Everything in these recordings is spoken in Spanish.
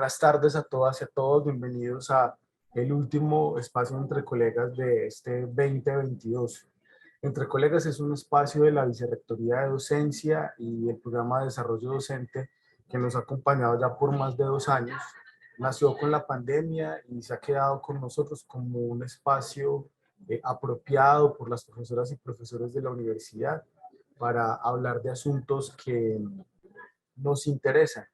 Buenas tardes a todas y a todos. Bienvenidos a el último espacio entre colegas de este 2022. Entre Colegas es un espacio de la Vicerrectoría de Docencia y el Programa de Desarrollo Docente que nos ha acompañado ya por más de 2 años. Nació con la pandemia y se ha quedado con nosotros como un espacio apropiado por las profesoras y profesores de la universidad para hablar de asuntos que nos interesan,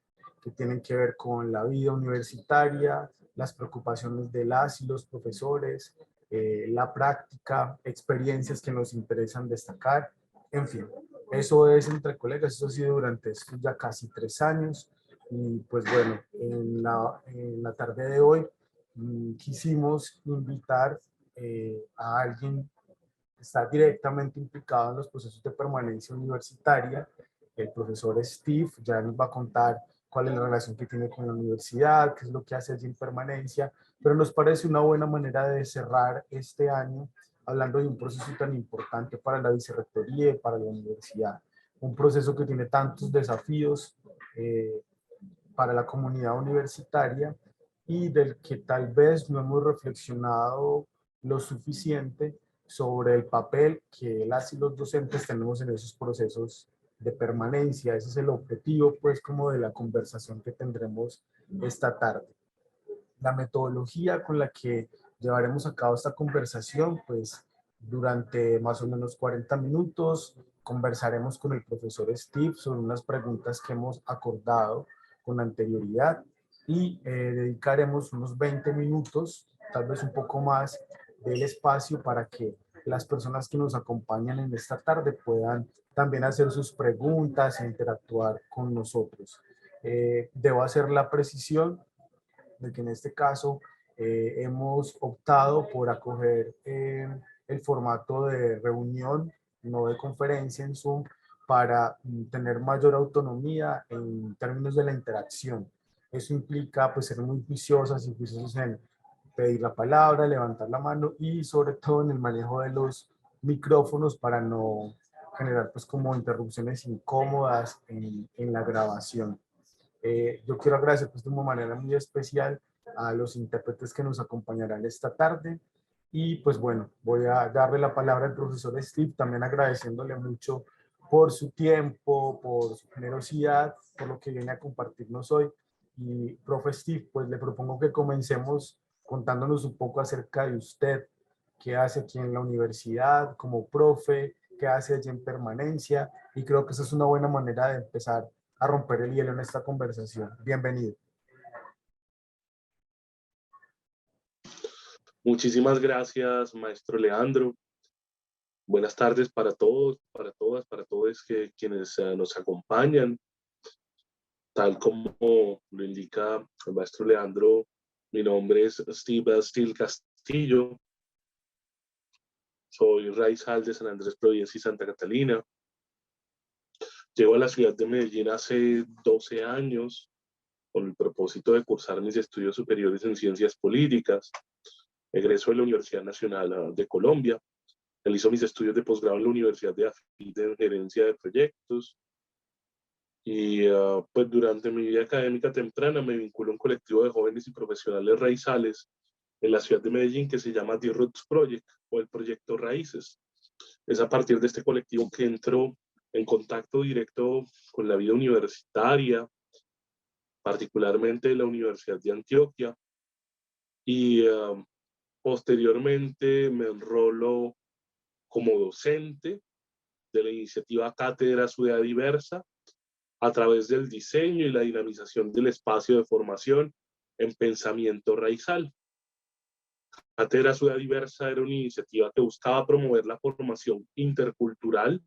que tienen que ver con la vida universitaria, las preocupaciones de las y los profesores, la práctica, experiencias que nos interesan destacar, en fin. Eso es Entre Colegas, eso ha sido durante estos ya casi 3 años. Y pues bueno, en la tarde de hoy quisimos invitar a alguien que está directamente implicado en los procesos de permanencia universitaria. El profesor Steve ya nos va a contar cuál es la relación que tiene con la universidad, qué es lo que hace allí en permanencia, pero nos parece una buena manera de cerrar este año hablando de un proceso tan importante para la vicerrectoría y para la universidad. Un proceso que tiene tantos desafíos para la comunidad universitaria y del que tal vez no hemos reflexionado lo suficiente sobre el papel que las y los docentes tenemos en esos procesos de permanencia. Ese es el objetivo, pues, como de la conversación que tendremos esta tarde. La metodología con la que llevaremos a cabo esta conversación, pues, durante más o menos 40 minutos, conversaremos con el profesor Steve sobre unas preguntas que hemos acordado con anterioridad y dedicaremos unos 20 minutos, tal vez un poco más, del espacio para que las personas que nos acompañan en esta tarde puedan también hacer sus preguntas e interactuar con nosotros. Debo hacer la precisión de que en este caso hemos optado por acoger el formato de reunión, no de conferencia en Zoom, para tener mayor autonomía en términos de la interacción. Eso implica pues ser muy juiciosas y juiciosos en pedir la palabra, levantar la mano y sobre todo en el manejo de los micrófonos para no generar pues como interrupciones incómodas en la grabación. Yo quiero agradecer pues, de una manera muy especial a los intérpretes que nos acompañarán esta tarde. Y pues bueno, voy a darle la palabra al profesor Steve, también agradeciéndole mucho por su tiempo, por su generosidad, por lo que viene a compartirnos hoy. Y profe Steve, pues le propongo que comencemos contándonos un poco acerca de usted, qué hace aquí en la universidad como profe, qué hace allí en permanencia. Y creo que esa es una buena manera de empezar a romper el hielo en esta conversación. Bienvenido. Muchísimas gracias, maestro Leandro. Buenas tardes para todos, para todas, para todos quienes nos acompañan. Tal como lo indica el maestro Leandro, mi nombre es Steve Steele Castillo. Soy raizal de San Andrés, Providencia y Santa Catalina. Llego a la ciudad de Medellín hace 12 años con el propósito de cursar mis estudios superiores en ciencias políticas. Egreso de la Universidad Nacional de Colombia. Realizo mis estudios de posgrado en la Universidad de AFIT en gerencia de proyectos. Y pues durante mi vida académica temprana me vinculo a un colectivo de jóvenes y profesionales raizales en la ciudad de Medellín que se llama The Roots Project o el Proyecto Raíces. Es a partir de este colectivo que entro en contacto directo con la vida universitaria, particularmente la Universidad de Antioquia, y posteriormente me enrolo como docente de la iniciativa Cátedra Ciudad Diversa a través del diseño y la dinamización del espacio de formación en pensamiento raizal. Cátedra Ciudad Diversa era una iniciativa que buscaba promover la formación intercultural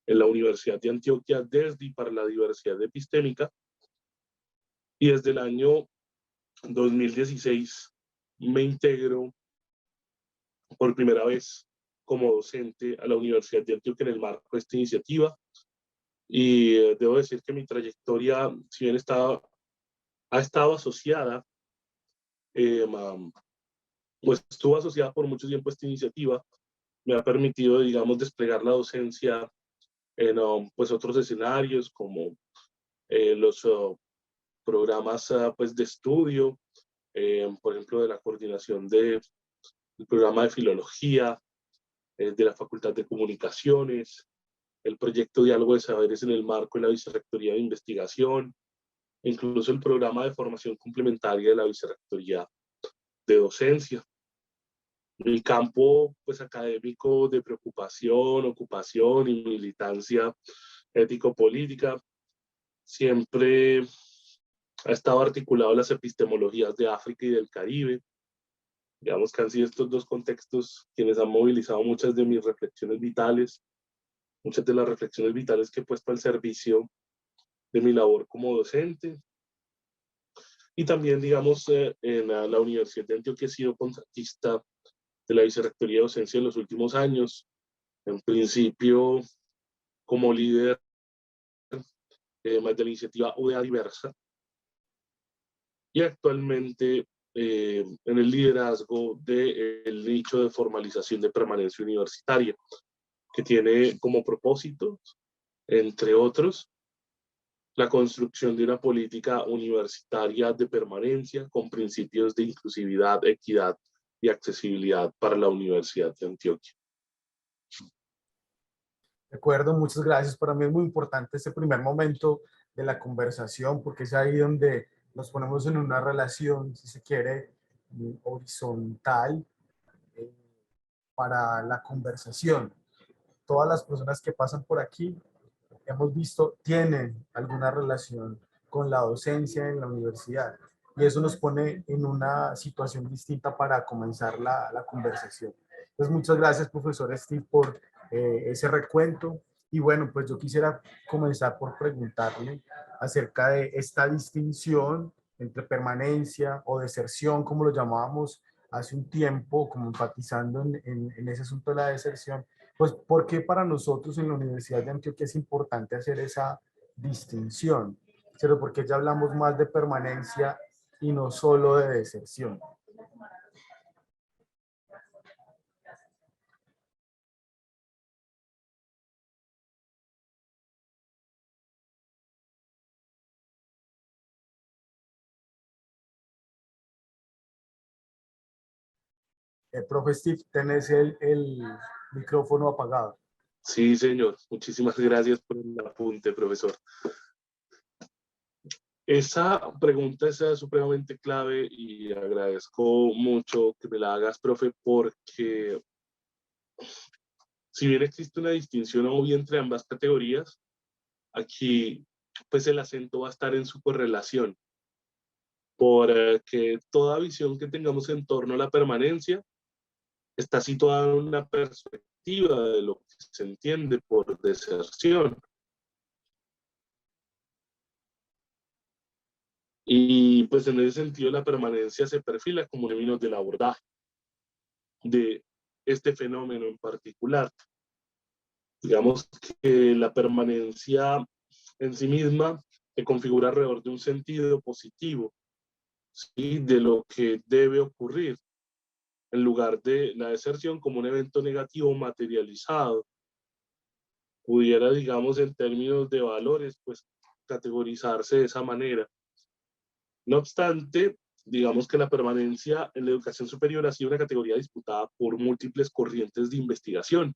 en la Universidad de Antioquia desde y para la diversidad epistémica, y desde el año 2016 me integro por primera vez como docente a la Universidad de Antioquia en el marco de esta iniciativa. Y debo decir que mi trayectoria, si bien ha estado asociada, pues estuvo asociada por mucho tiempo a esta iniciativa, me ha permitido, digamos, desplegar la docencia en pues otros escenarios como los programas pues de estudio, por ejemplo, de la coordinación del programa de filología, de la Facultad de Comunicaciones, el proyecto Diálogo de Saberes en el marco de la Vicerrectoría de Investigación, incluso el programa de formación complementaria de la Vicerrectoría de Docencia. Mi campo pues, académico de preocupación, ocupación y militancia ético-política siempre ha estado articulado en las epistemologías de África y del Caribe. Digamos que han sido estos dos contextos quienes han movilizado muchas de mis reflexiones vitales, muchas de las reflexiones vitales que he puesto al servicio de mi labor como docente. Y también, digamos, en la Universidad de Antioquia he sido contratista de la Vicerrectoría de Docencia en los últimos años, en principio como líder más de la iniciativa UDA Diversa, y actualmente en el liderazgo del nicho de formalización de permanencia universitaria, que tiene como propósito, entre otros, la construcción de una política universitaria de permanencia con principios de inclusividad, equidad y accesibilidad para la Universidad de Antioquia. De acuerdo, muchas gracias. Para mí es muy importante este primer momento de la conversación porque es ahí donde nos ponemos en una relación, si se quiere, horizontal para la conversación. Todas las personas que pasan por aquí, hemos visto, tienen alguna relación con la docencia en la universidad y eso nos pone en una situación distinta para comenzar la conversación. Entonces, muchas gracias, profesor Steve, por ese recuento. Y bueno, pues yo quisiera comenzar por preguntarle acerca de esta distinción entre permanencia o deserción, como lo llamábamos hace un tiempo, como enfatizando en ese asunto de la deserción. Pues, ¿por qué para nosotros en la Universidad de Antioquia es importante hacer esa distinción? Pero porque ya hablamos más de permanencia y no solo de deserción. Profe Steve, tenés el micrófono apagado. Sí, señor. Muchísimas gracias por el apunte, profesor. Esa pregunta es supremamente clave y agradezco mucho que me la hagas, profe, porque si bien existe una distinción obvia entre ambas categorías, aquí pues el acento va a estar en su correlación, porque toda visión que tengamos en torno a la permanencia está situada en una perspectiva de lo que se entiende por deserción. Y pues en ese sentido la permanencia se perfila como un término del abordaje de este fenómeno en particular. Digamos que la permanencia en sí misma se configura alrededor de un sentido positivo, ¿sí? De lo que debe ocurrir, en lugar de la deserción como un evento negativo materializado. Pudiera, digamos, en términos de valores, pues categorizarse de esa manera. No obstante, digamos que la permanencia en la educación superior ha sido una categoría disputada por múltiples corrientes de investigación.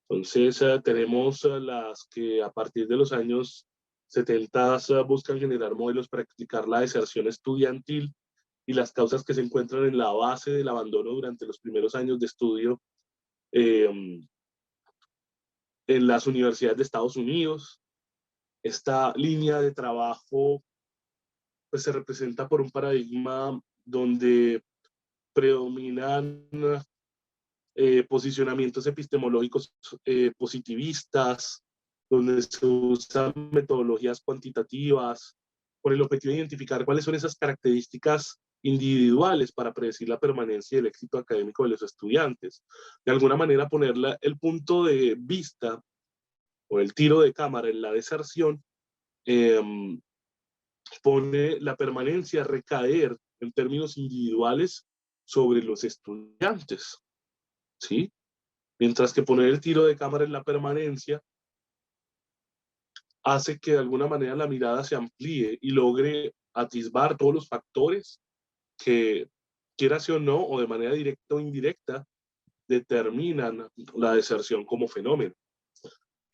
Entonces, tenemos las que a partir de los años 70 buscan generar modelos para explicar la deserción estudiantil y las causas que se encuentran en la base del abandono durante los primeros años de estudio en las universidades de Estados Unidos. Esta línea de trabajo pues, se representa por un paradigma donde predominan posicionamientos epistemológicos positivistas, donde se usan metodologías cuantitativas, con el objetivo de identificar cuáles son esas características individuales para predecir la permanencia y el éxito académico de los estudiantes. De alguna manera poner el punto de vista o el tiro de cámara en la deserción eh, pone la permanencia a recaer en términos individuales sobre los estudiantes, ¿sí? Mientras que poner el tiro de cámara en la permanencia hace que de alguna manera la mirada se amplíe y logre atisbar todos los factores que, quieras o no, o de manera directa o indirecta, determinan la deserción como fenómeno.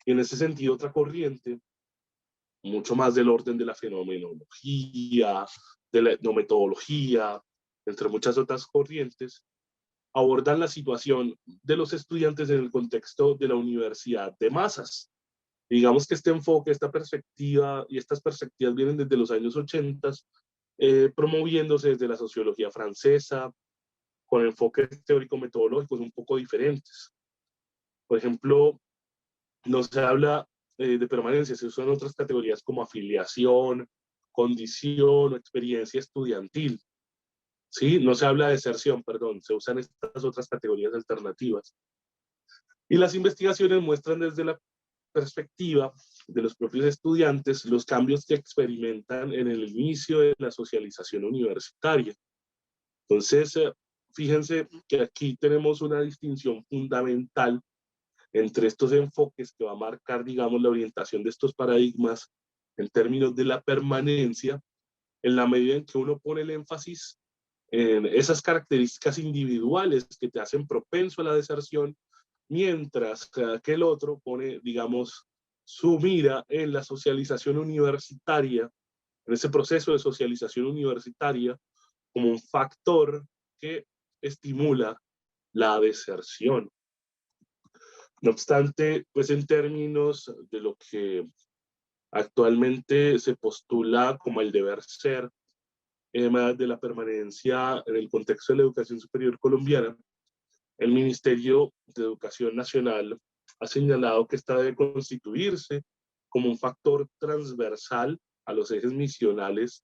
Y en ese sentido, otra corriente, mucho más del orden de la fenomenología, de la etnometodología, entre muchas otras corrientes, abordan la situación de los estudiantes en el contexto de la universidad de masas. Digamos que este enfoque, esta perspectiva y estas perspectivas vienen desde los años 80, promoviéndose desde la sociología francesa, con enfoques teórico-metodológicos un poco diferentes. Por ejemplo, no se habla de permanencia, se usan otras categorías como afiliación, condición o experiencia estudiantil. ¿Sí? No se habla de deserción, perdón, se usan estas otras categorías alternativas. Y las investigaciones muestran desde la perspectiva de los propios estudiantes los cambios que experimentan en el inicio de la socialización universitaria. Entonces, fíjense que aquí tenemos una distinción fundamental entre estos enfoques que va a marcar, digamos, la orientación de estos paradigmas en términos de la permanencia, en la medida en que uno pone el énfasis en esas características individuales que te hacen propenso a la deserción, mientras que el otro pone, digamos, su mira en la socialización universitaria, en ese proceso de socialización universitaria, como un factor que estimula la deserción. No obstante, pues en términos de lo que actualmente se postula como el deber ser de la permanencia en el contexto de la educación superior colombiana, el Ministerio de Educación Nacional ha señalado que esta debe constituirse como un factor transversal a los ejes misionales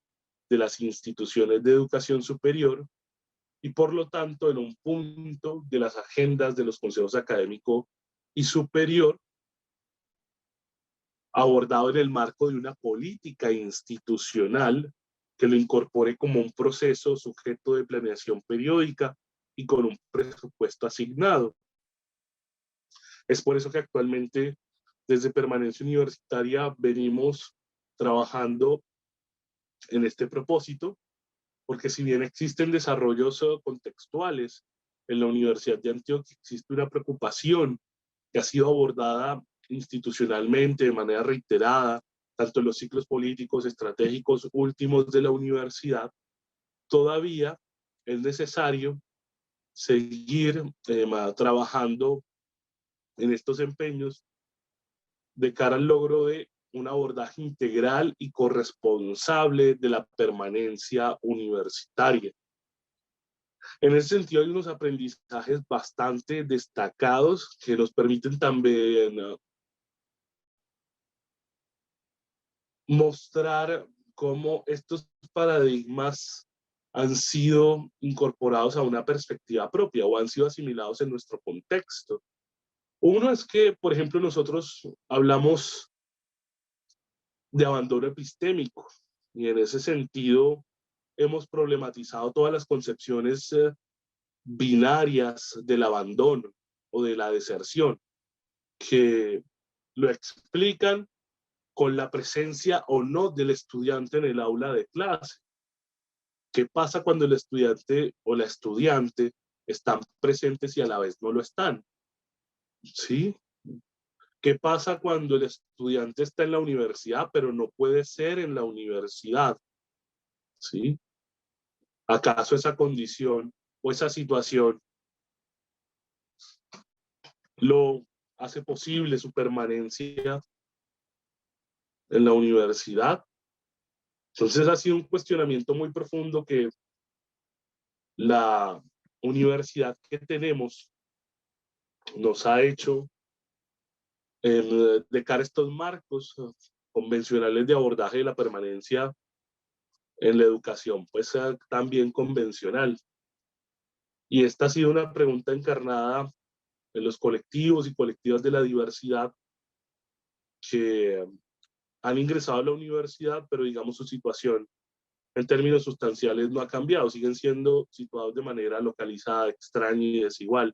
de las instituciones de educación superior y por lo tanto en un punto de las agendas de los consejos académico y superior, abordado en el marco de una política institucional que lo incorpore como un proceso sujeto de planeación periódica y con un presupuesto asignado. Es por eso que actualmente desde Permanencia Universitaria venimos trabajando en este propósito, porque si bien existen desarrollos contextuales en la Universidad de Antioquia, existe una preocupación que ha sido abordada institucionalmente de manera reiterada, tanto en los ciclos políticos estratégicos últimos de la universidad, todavía es necesario seguir trabajando en estos empeños de cara al logro de un abordaje integral y corresponsable de la permanencia universitaria. En ese sentido hay unos aprendizajes bastante destacados que nos permiten también mostrar cómo estos paradigmas han sido incorporados a una perspectiva propia o han sido asimilados en nuestro contexto. Uno es que, por ejemplo, nosotros hablamos de abandono epistémico y en ese sentido hemos problematizado todas las concepciones binarias del abandono o de la deserción que lo explican con la presencia o no del estudiante en el aula de clase. ¿Qué pasa cuando el estudiante o la estudiante están presentes y a la vez no lo están? ¿Sí? ¿Qué pasa cuando el estudiante está en la universidad pero no puede ser en la universidad? ¿Sí? ¿Acaso esa condición o esa situación lo hace posible su permanencia en la universidad? Entonces ha sido un cuestionamiento muy profundo que la universidad que tenemos nos ha hecho de cara a estos marcos convencionales de abordaje de la permanencia en la educación, pues también convencional. Y esta ha sido una pregunta encarnada en los colectivos y colectivas de la diversidad que han ingresado a la universidad, pero digamos su situación en términos sustanciales no ha cambiado, siguen siendo situados de manera localizada, extraña y desigual.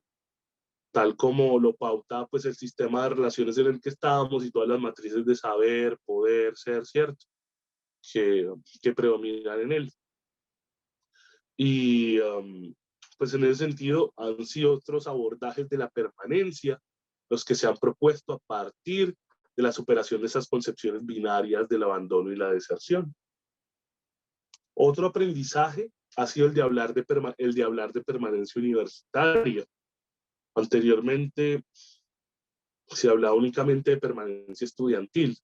tal como lo pauta pues el sistema de relaciones en el que estábamos y todas las matrices de saber, poder, ser, ¿cierto? Que predominan en él. Y pues en ese sentido han sido otros abordajes de la permanencia los que se han propuesto a partir de la superación de esas concepciones binarias del abandono y la deserción. Otro aprendizaje ha sido el de hablar de permanencia universitaria. Anteriormente se hablaba únicamente de permanencia estudiantil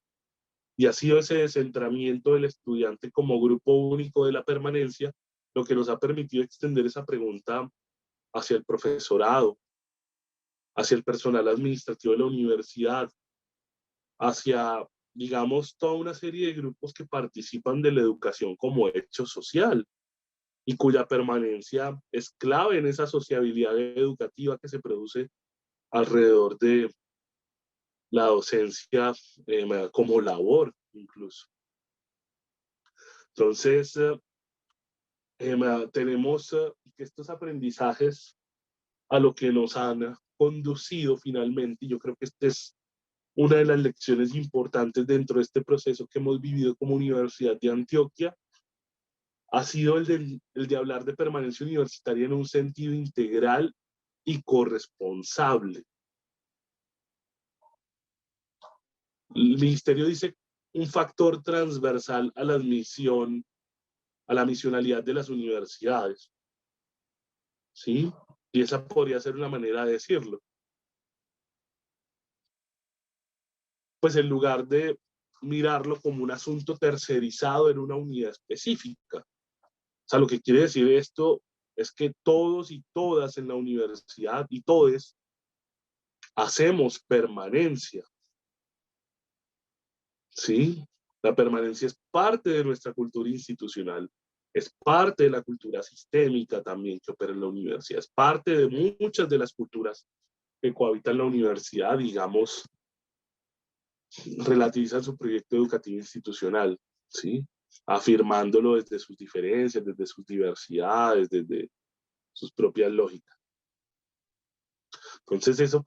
y ha sido ese descentramiento del estudiante como grupo único de la permanencia lo que nos ha permitido extender esa pregunta hacia el profesorado, hacia el personal administrativo de la universidad, hacia, digamos, toda una serie de grupos que participan de la educación como hecho social y cuya permanencia es clave en esa sociabilidad educativa que se produce alrededor de la docencia como labor incluso. Entonces, tenemos que estos aprendizajes a lo que nos han conducido finalmente, y yo creo que esta es una de las lecciones importantes dentro de este proceso que hemos vivido como Universidad de Antioquia, ha sido el de hablar de permanencia universitaria en un sentido integral y corresponsable. El ministerio dice un factor transversal a la misión, a la misionalidad de las universidades. ¿Sí? Y esa podría ser una manera de decirlo. Pues en lugar de mirarlo como un asunto tercerizado en una unidad específica. O sea, lo que quiere decir esto es que todos y todas en la universidad y todes hacemos permanencia. ¿Sí? La permanencia es parte de nuestra cultura institucional, es parte de la cultura sistémica también que opera en la universidad, es parte de muchas de las culturas que cohabitan la universidad, digamos, relativizan su proyecto educativo institucional, ¿sí? Afirmándolo desde sus diferencias, desde sus diversidades, desde sus propias lógicas. Entonces, eso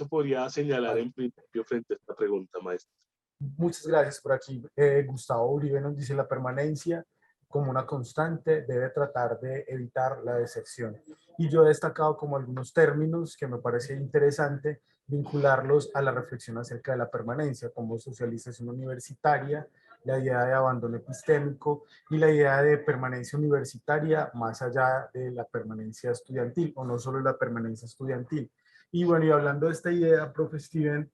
podría señalar Vale. en principio frente a esta pregunta, maestra. Muchas gracias por aquí. Gustavo Uribe nos dice la permanencia como una constante debe tratar de evitar la deserción. Y yo he destacado como algunos términos que me parece interesante vincularlos a la reflexión acerca de la permanencia, como socialización universitaria, la idea de abandono epistémico y la idea de permanencia universitaria más allá de la permanencia estudiantil, o no solo la permanencia estudiantil. Y bueno, y hablando de esta idea, profe Steven,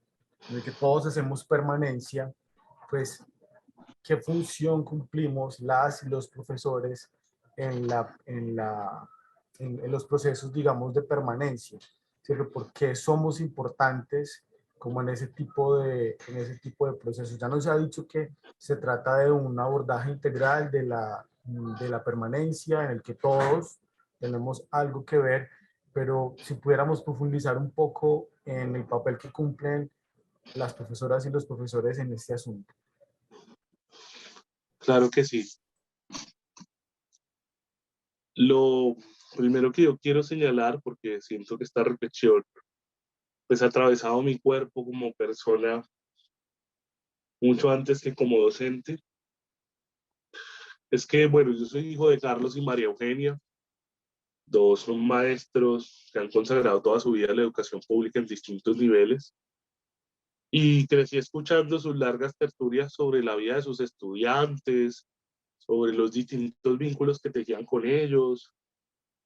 de que todos hacemos permanencia, pues, ¿qué función cumplimos las y los profesores en los procesos, digamos, de permanencia? ¿Cierto? ¿Por qué somos importantes como en ese tipo de procesos? Ya nos ha dicho que se trata de un abordaje integral de la permanencia en el que todos tenemos algo que ver, pero si pudiéramos profundizar un poco en el papel que cumplen las profesoras y los profesores en este asunto. Claro que sí. Lo primero que yo quiero señalar, porque siento que esta reflexión pues ha atravesado mi cuerpo como persona mucho antes que como docente, es que, bueno, yo soy hijo de Carlos y María Eugenia, dos son maestros que han consagrado toda su vida a la educación pública en distintos niveles, y crecí escuchando sus largas tertulias sobre la vida de sus estudiantes, sobre los distintos vínculos que tejían con ellos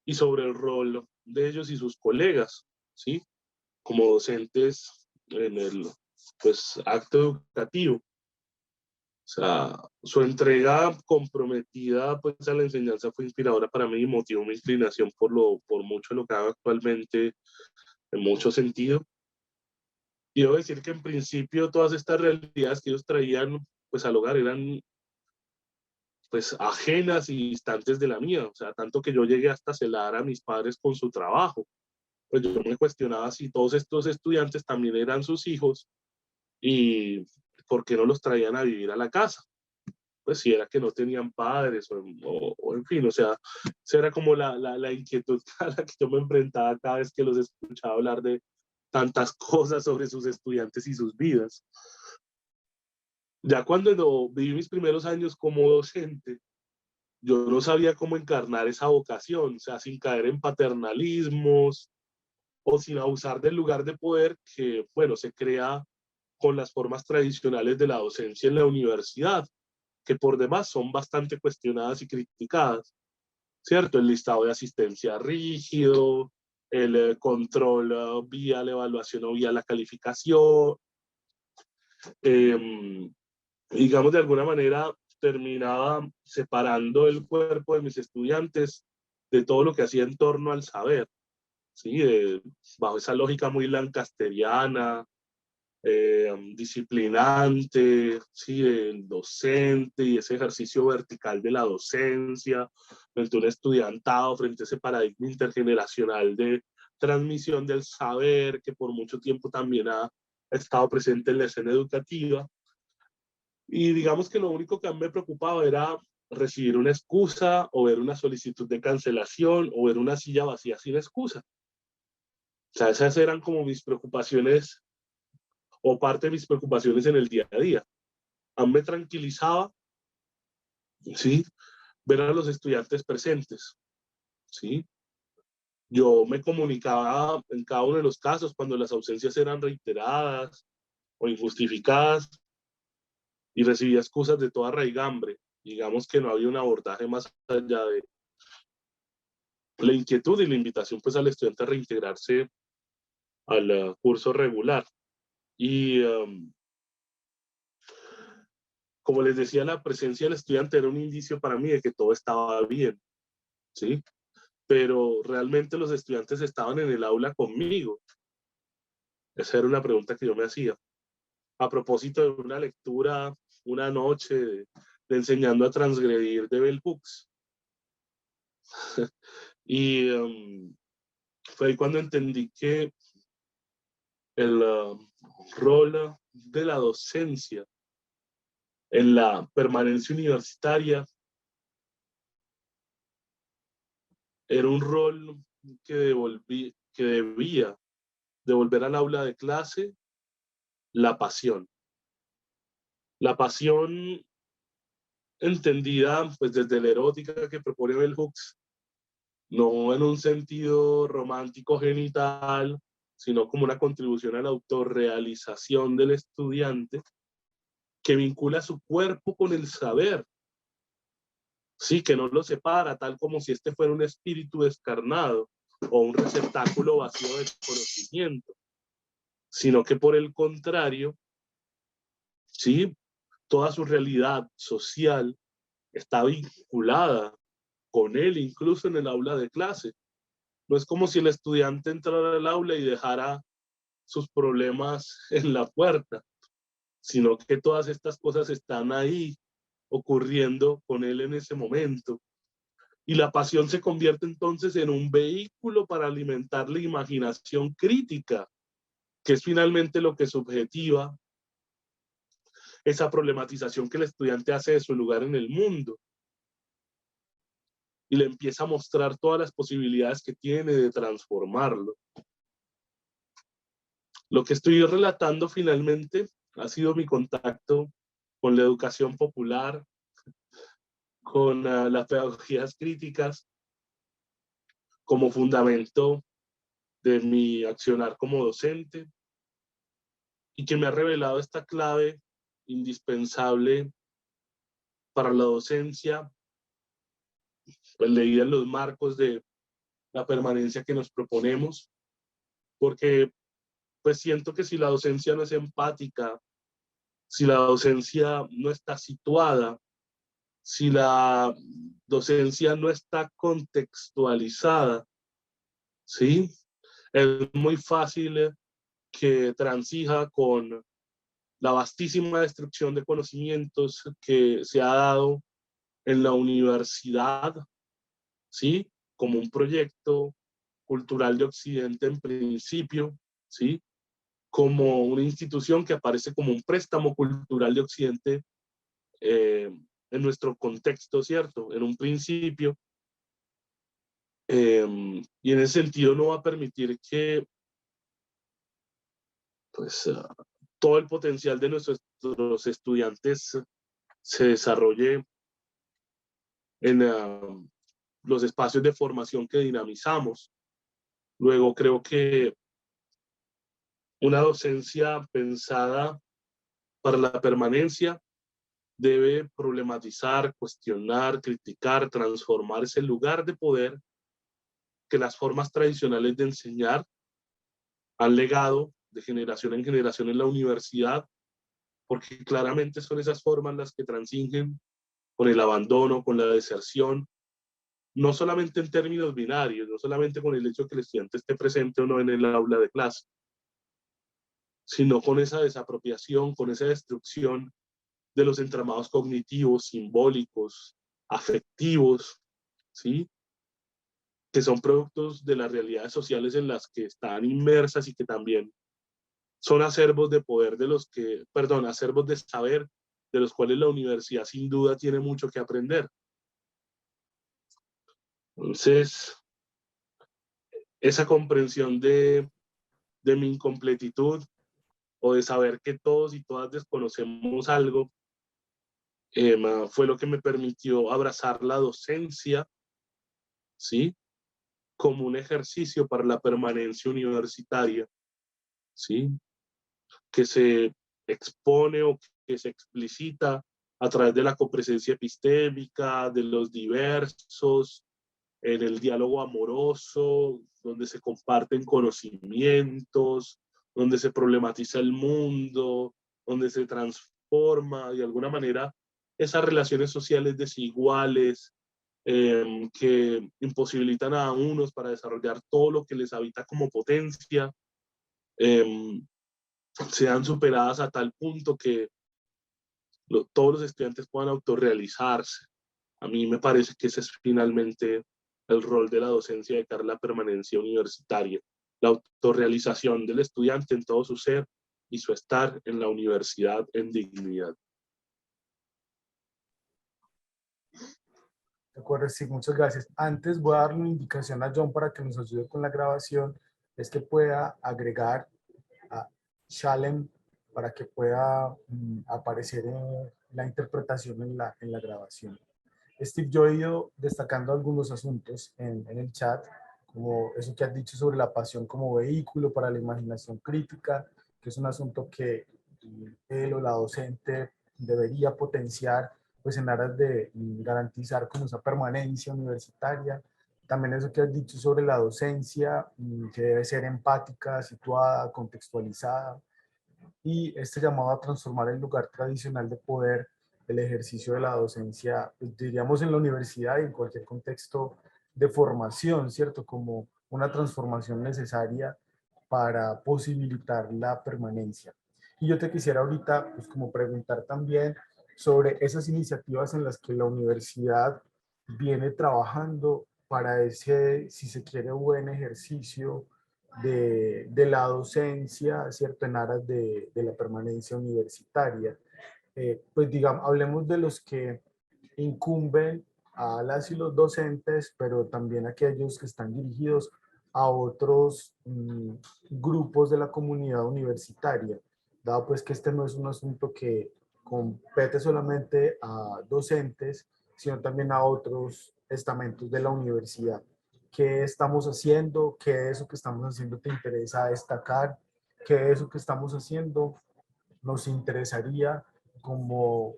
y sobre el rol de ellos y sus colegas, ¿sí? Como docentes en el pues, acto educativo. O sea, su entrega comprometida pues, a la enseñanza fue inspiradora para mí y motivó mi inclinación por mucho lo que hago actualmente en mucho sentido. Y debo decir que en principio todas estas realidades que ellos traían pues, al hogar eran pues ajenas y distantes de la mía, o sea, tanto que yo llegué hasta celar a mis padres con su trabajo. Pues yo me cuestionaba si todos estos estudiantes también eran sus hijos y por qué no los traían a vivir a la casa. Pues si era que no tenían padres o en fin, o sea, esa era como la inquietud a la que yo me enfrentaba cada vez que los escuchaba hablar tantas cosas sobre sus estudiantes y sus vidas. Ya cuando viví mis primeros años como docente, yo no sabía cómo encarnar esa vocación, o sea, sin caer en paternalismos o sin abusar del lugar de poder que, bueno, se crea con las formas tradicionales de la docencia en la universidad, que por demás son bastante cuestionadas y criticadas, ¿cierto? El listado de asistencia rígido, el control vía la evaluación o vía la calificación. Digamos, de alguna manera terminaba separando el cuerpo de mis estudiantes de todo lo que hacía en torno al saber, ¿sí? Bajo esa lógica muy lancasteriana, disciplinante, ¿sí? Del docente y ese ejercicio vertical de la docencia frente a un estudiantado, frente a ese paradigma intergeneracional de transmisión del saber que por mucho tiempo también ha estado presente en la escena educativa. Y digamos que lo único que a mí me preocupaba era recibir una excusa o ver una solicitud de cancelación o ver una silla vacía sin excusa. O sea, esas eran como mis preocupaciones o parte de mis preocupaciones en el día a día. A mí me tranquilizaba, ¿sí? Ver a los estudiantes presentes, ¿sí? Yo me comunicaba en cada uno de los casos cuando las ausencias eran reiteradas o injustificadas y recibía excusas de toda raigambre. Digamos que no había un abordaje más allá de la inquietud y la invitación pues al estudiante a reintegrarse al curso regular. Y como les decía, la presencia del estudiante era un indicio para mí de que todo estaba bien, ¿sí? Pero realmente los estudiantes estaban en el aula conmigo. Esa era una pregunta que yo me hacía. A propósito de una lectura, una noche de Enseñando a Transgredir de Bell Hooks. Y fue ahí cuando entendí que el rol de la docencia en la permanencia universitaria era un rol que debía devolver al aula de clase la pasión. La pasión entendida pues desde la erótica que propone Bell Hooks, no en un sentido romántico genital, sino como una contribución a la autorrealización del estudiante que vincula su cuerpo con el saber. Sí, que no lo separa, tal como si este fuera un espíritu descarnado o un receptáculo vacío de conocimiento, sino que por el contrario, sí, toda su realidad social está vinculada con él, incluso en el aula de clase. No es como si el estudiante entrara al aula y dejara sus problemas en la puerta, sino que todas estas cosas están ahí ocurriendo con él en ese momento. Y la pasión se convierte entonces en un vehículo para alimentar la imaginación crítica, que es finalmente lo que subjetiva esa problematización que el estudiante hace de su lugar en el mundo. Y le empieza a mostrar todas las posibilidades que tiene de transformarlo. Lo que estoy relatando finalmente ha sido mi contacto con la educación popular, con las pedagogías críticas, como fundamento de mi accionar como docente, y que me ha revelado esta clave indispensable para la docencia, pues leída en los marcos de la permanencia que nos proponemos, porque pues siento que si la docencia no es empática, si la docencia no está situada, si la docencia no está contextualizada, ¿sí? Es muy fácil que transija con la vastísima destrucción de conocimientos que se ha dado en la universidad, ¿sí? Como un proyecto cultural de Occidente en principio, ¿sí? Como una institución que aparece como un préstamo cultural de Occidente en nuestro contexto, ¿cierto? En un principio. Y en ese sentido no va a permitir que pues, todo el potencial de nuestros estudiantes se desarrolle en los espacios de formación que dinamizamos. Luego creo que una docencia pensada para la permanencia debe problematizar, cuestionar, criticar, transformar ese lugar de poder que las formas tradicionales de enseñar han legado de generación en generación en la universidad, porque claramente son esas formas las que transingen con el abandono, con la deserción, no solamente en términos binarios, no solamente con el hecho de que el estudiante esté presente o no en el aula de clase, sino con esa desapropiación, con esa destrucción de los entramados cognitivos, simbólicos, afectivos, ¿sí? Que son productos de las realidades sociales en las que están inmersas y que también son acervos de poder de los que, perdón, acervos de saber de los cuales la universidad sin duda tiene mucho que aprender. Entonces, esa comprensión de mi incompletitud o de saber que todos y todas desconocemos algo, fue lo que me permitió abrazar la docencia, ¿sí? Como un ejercicio para la permanencia universitaria, ¿sí? Que se expone o que se explicita a través de la copresencia epistémica, de los diversos, en el diálogo amoroso, donde se comparten conocimientos, donde se problematiza el mundo, donde se transforma de alguna manera esas relaciones sociales desiguales que imposibilitan a unos para desarrollar todo lo que les habita como potencia, eh, sean superadas a tal punto que todos los estudiantes puedan autorrealizarse. A mí me parece que ese es finalmente el rol de la docencia de cara a la permanencia universitaria, la autorrealización del estudiante en todo su ser y su estar en la universidad en dignidad. De acuerdo, sí, muchas gracias. Antes voy a darle una indicación a John para que nos ayude con la grabación, es que pueda agregar a Shalem para que pueda aparecer en la interpretación en la grabación. Steve, yo he ido destacando algunos asuntos en el chat, como eso que has dicho sobre la pasión como vehículo para la imaginación crítica, que es un asunto que él o la docente debería potenciar pues en aras de garantizar como esa permanencia universitaria. También eso que has dicho sobre la docencia, que debe ser empática, situada, contextualizada, y este llamado a transformar el lugar tradicional de poder, el ejercicio de la docencia, pues, diríamos en la universidad y en cualquier contexto de formación, ¿cierto? Como una transformación necesaria para posibilitar la permanencia. Y yo te quisiera ahorita, pues como preguntar también sobre esas iniciativas en las que la universidad viene trabajando para ese, si se quiere, buen ejercicio de la docencia, ¿cierto? En aras de la permanencia universitaria. Pues digamos, hablemos de los que incumben a las y los docentes, pero también aquellos que están dirigidos a otros grupos de la comunidad universitaria, dado pues que este no es un asunto que compete solamente a docentes, sino también a otros estamentos de la universidad. ¿Qué estamos haciendo? ¿Qué de eso que estamos haciendo te interesa destacar? ¿Qué de eso que estamos haciendo nos interesaría como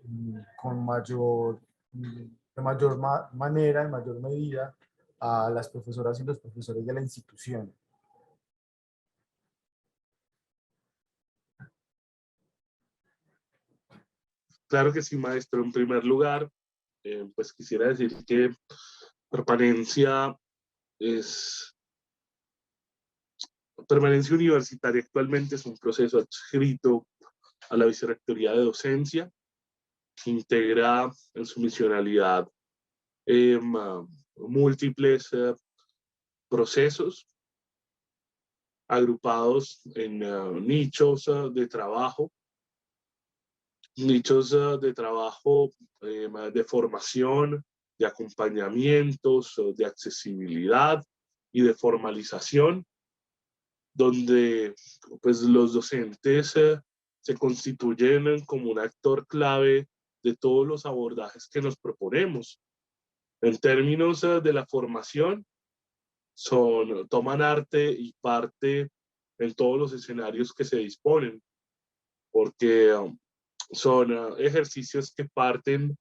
con mayor, de mayor manera, en mayor medida, a las profesoras y los profesores de la institución? Claro que sí, maestro. En primer lugar, pues quisiera decir que permanencia es permanencia universitaria actualmente es un proceso adscrito a la Vicerrectoría de Docencia, que integra en su misionalidad eh, múltiples procesos agrupados en nichos de trabajo de formación, de acompañamientos, de accesibilidad y de formalización donde pues los docentes se constituyen como un actor clave de todos los abordajes que nos proponemos. En términos de la formación, toman arte y parte en todos los escenarios que se disponen, porque son ejercicios que parten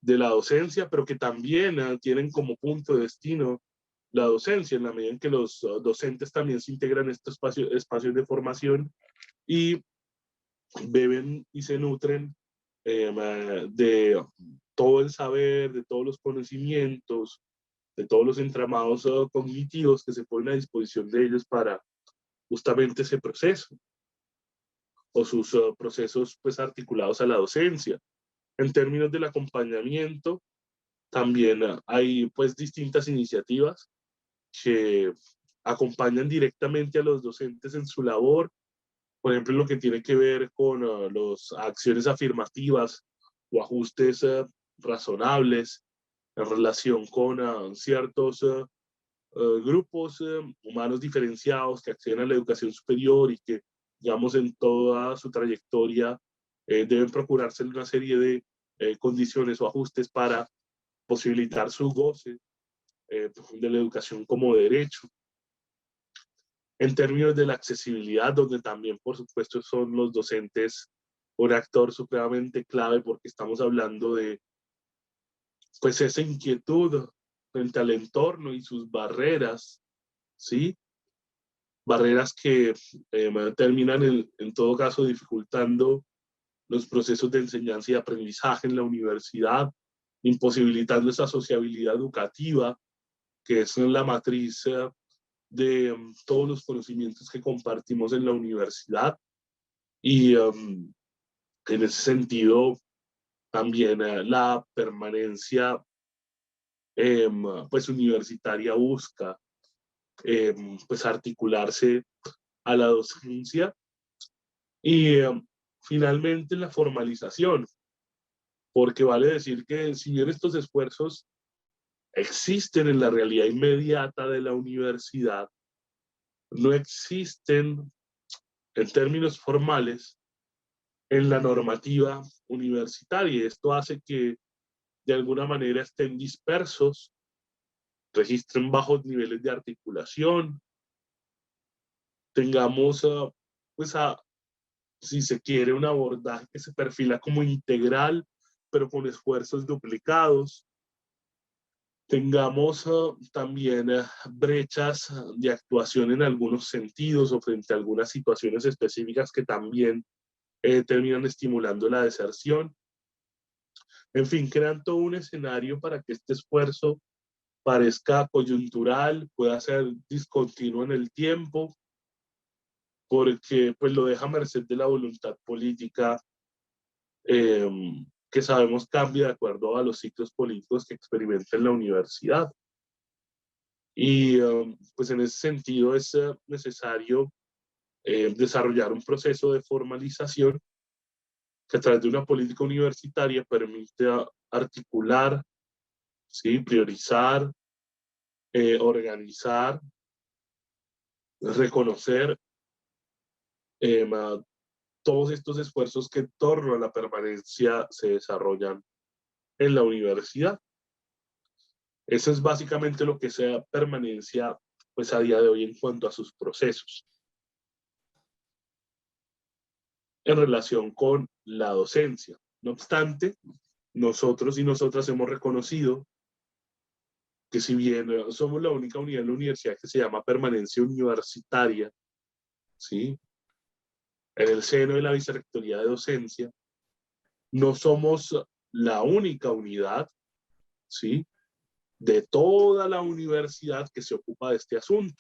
de la docencia, pero que también tienen como punto de destino la docencia, en la medida en que los docentes también se integran en estos espacios de formación y beben y se nutren de todo el saber, de todos los conocimientos, de todos los entramados cognitivos que se ponen a disposición de ellos para justamente ese proceso o sus procesos pues articulados a la docencia. En términos del acompañamiento, también hay pues distintas iniciativas que acompañan directamente a los docentes en su labor, por ejemplo, lo que tiene que ver con las acciones afirmativas o ajustes razonables en relación con ciertos grupos humanos diferenciados que acceden a la educación superior y que, digamos, en toda su trayectoria deben procurarse una serie de condiciones o ajustes para posibilitar su goce de la educación como derecho. En términos de la accesibilidad, donde también, por supuesto, son los docentes un actor supremamente clave porque estamos hablando de pues esa inquietud frente al entorno y sus barreras, ¿sí? Barreras que terminan en todo caso dificultando los procesos de enseñanza y aprendizaje en la universidad, imposibilitando esa sociabilidad educativa, que es la matriz de todos los conocimientos que compartimos en la universidad. Y en ese sentido, también la permanencia pues universitaria busca pues articularse a la docencia y finalmente la formalización, porque vale decir que si bien estos esfuerzos existen en la realidad inmediata de la universidad, no existen en términos formales en la normativa universitaria. Esto hace que de alguna manera estén dispersos, registren bajos niveles de articulación, tengamos, pues, si se quiere, un abordaje que se perfila como integral, pero con esfuerzos duplicados. Tengamos también brechas de actuación en algunos sentidos o frente a algunas situaciones específicas que también terminan estimulando la deserción. En fin, crean todo un escenario para que este esfuerzo parezca coyuntural, pueda ser discontinuo en el tiempo, porque pues lo deja a merced de la voluntad política eh, que sabemos cambia de acuerdo a los ciclos políticos que experimenta en la universidad. Y pues en ese sentido es necesario desarrollar un proceso de formalización que a través de una política universitaria permite articular, ¿sí? Priorizar, organizar, reconocer eh, todos estos esfuerzos que en torno a la permanencia se desarrollan en la universidad. Eso es básicamente lo que sea permanencia pues a día de hoy en cuanto a sus procesos. En relación con la docencia. No obstante, nosotros y nosotras hemos reconocido que si bien somos la única unidad en la universidad que se llama permanencia universitaria, ¿sí? En el seno de la vicerrectoría de docencia, no somos la única unidad, ¿sí? De toda la universidad que se ocupa de este asunto.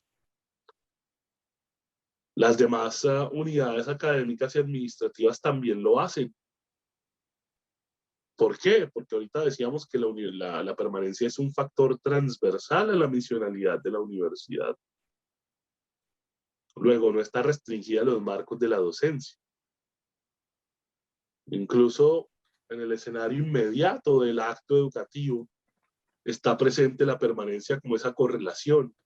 Las demás unidades académicas y administrativas también lo hacen. ¿Por qué? Porque ahorita decíamos que la permanencia es un factor transversal a la misionalidad de la universidad. Luego, no está restringida a los marcos de la docencia. Incluso en el escenario inmediato del acto educativo está presente la permanencia como esa correlación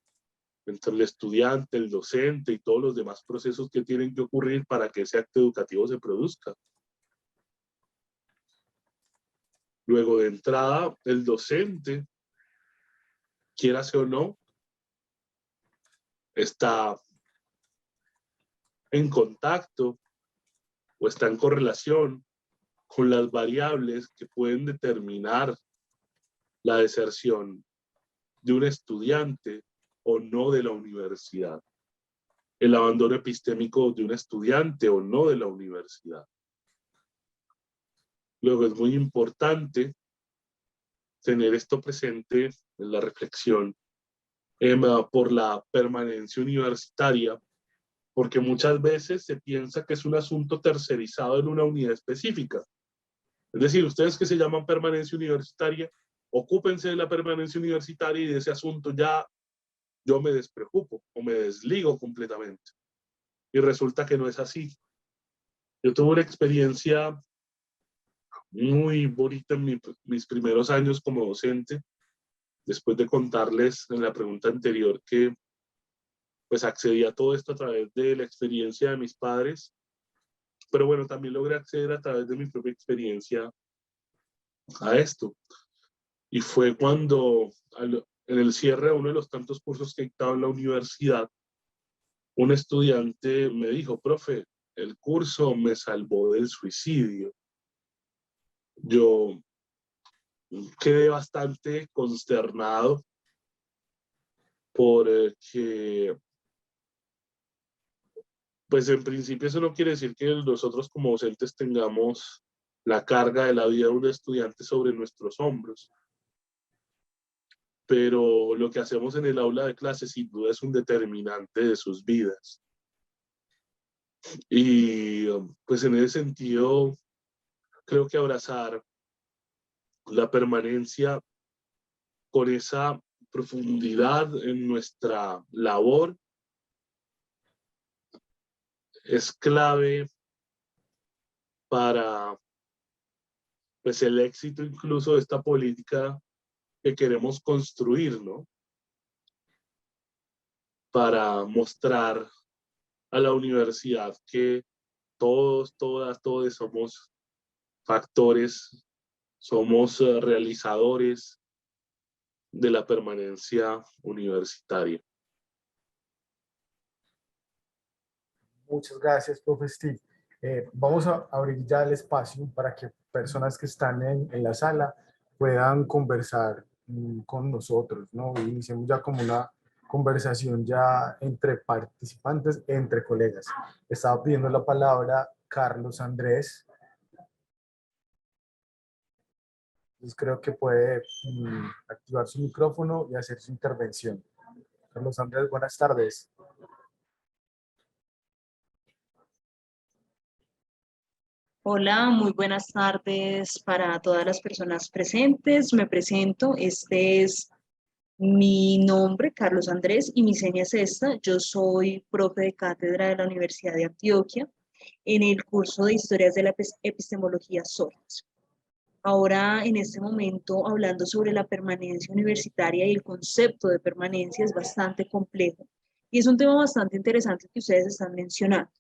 entre el estudiante, el docente y todos los demás procesos que tienen que ocurrir para que ese acto educativo se produzca. Luego, de entrada, el docente, quierase o no, está en contacto o está en correlación con las variables que pueden determinar la deserción de un estudiante o no de la universidad, el abandono epistémico de un estudiante o no de la universidad. Luego, es muy importante tener esto presente en la reflexión por la permanencia universitaria, porque muchas veces se piensa que es un asunto tercerizado en una unidad específica. Es decir, ustedes que se llaman permanencia universitaria, ocúpense de la permanencia universitaria y de ese asunto ya yo me despreocupo o me desligo completamente. Y resulta que no es así. Yo tuve una experiencia muy bonita en mis primeros años como docente, después de contarles en la pregunta anterior que pues accedí a todo esto a través de la experiencia de mis padres, pero bueno, también logré acceder a través de mi propia experiencia a esto. Y fue cuando en el cierre de uno de los tantos cursos que dictaba en la universidad, un estudiante me dijo: profe, el curso me salvó del suicidio. Yo quedé bastante consternado porque, pues en principio eso no quiere decir que nosotros como docentes tengamos la carga de la vida de un estudiante sobre nuestros hombros, pero lo que hacemos en el aula de clase sin duda es un determinante de sus vidas. Y pues en ese sentido, creo que abrazar la permanencia con esa profundidad en nuestra labor es clave para pues el éxito incluso de esta política que queremos construir, ¿no? Para mostrar a la universidad que todos, todas, todos somos factores, somos realizadores de la permanencia universitaria. Muchas gracias, profe Steve. Vamos a abrir ya el espacio para que personas que están en la sala puedan conversar con nosotros, ¿no? Iniciemos ya como una conversación ya entre participantes, entre colegas. Estaba pidiendo la palabra Carlos Andrés. Entonces creo que puede activar su micrófono y hacer su intervención. Carlos Andrés, buenas tardes. Hola, muy buenas tardes para todas las personas presentes. Me presento, este es mi nombre, Carlos Andrés, y mi seña es esta. Yo soy profe de cátedra de la Universidad de Antioquia en el curso de Historias de la Epistemología Sordas. Ahora, en este momento, hablando sobre la permanencia universitaria y el concepto de permanencia es bastante complejo y es un tema bastante interesante que ustedes están mencionando.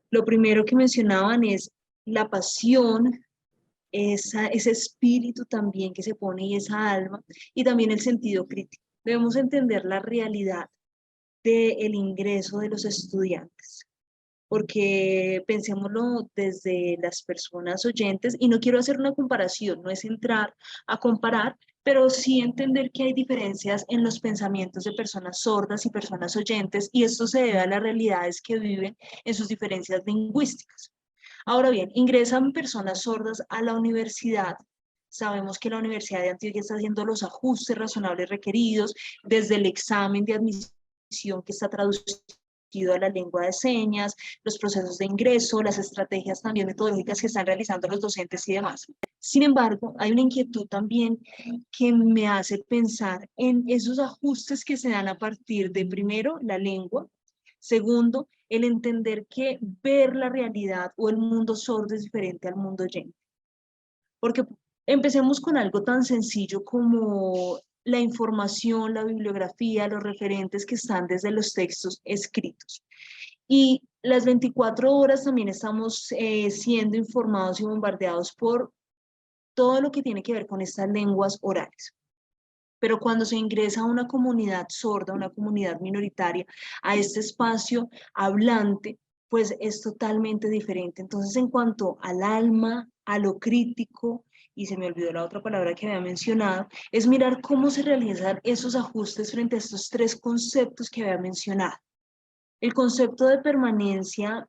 Lo primero que mencionaban es la pasión, ese espíritu también que se pone y esa alma, y también el sentido crítico. Debemos entender la realidad del ingreso de los estudiantes, porque pensémoslo desde las personas oyentes, y no quiero hacer una comparación, no es entrar a comparar, pero sí entender que hay diferencias en los pensamientos de personas sordas y personas oyentes, y esto se debe a las realidades que viven en sus diferencias lingüísticas. Ahora bien, ingresan personas sordas a la universidad. Sabemos que la Universidad de Antioquia está haciendo los ajustes razonables requeridos desde el examen de admisión que está traducido a la lengua de señas, los procesos de ingreso, las estrategias también metodológicas que están realizando los docentes y demás. Sin embargo, hay una inquietud también que me hace pensar en esos ajustes que se dan a partir de, primero, la lengua, segundo, el entender que ver la realidad o el mundo sordo es diferente al mundo oyente. Porque empecemos con algo tan sencillo como la información, la bibliografía, los referentes que están desde los textos escritos. Y las 24 horas también estamos siendo informados y bombardeados por todo lo que tiene que ver con estas lenguas orales. Pero cuando se ingresa a una comunidad sorda, una comunidad minoritaria, a este espacio hablante, pues es totalmente diferente. Entonces, en cuanto al alma, a lo crítico, y se me olvidó la otra palabra que había mencionado, es mirar cómo se realizan esos ajustes frente a estos tres conceptos que había mencionado. El concepto de permanencia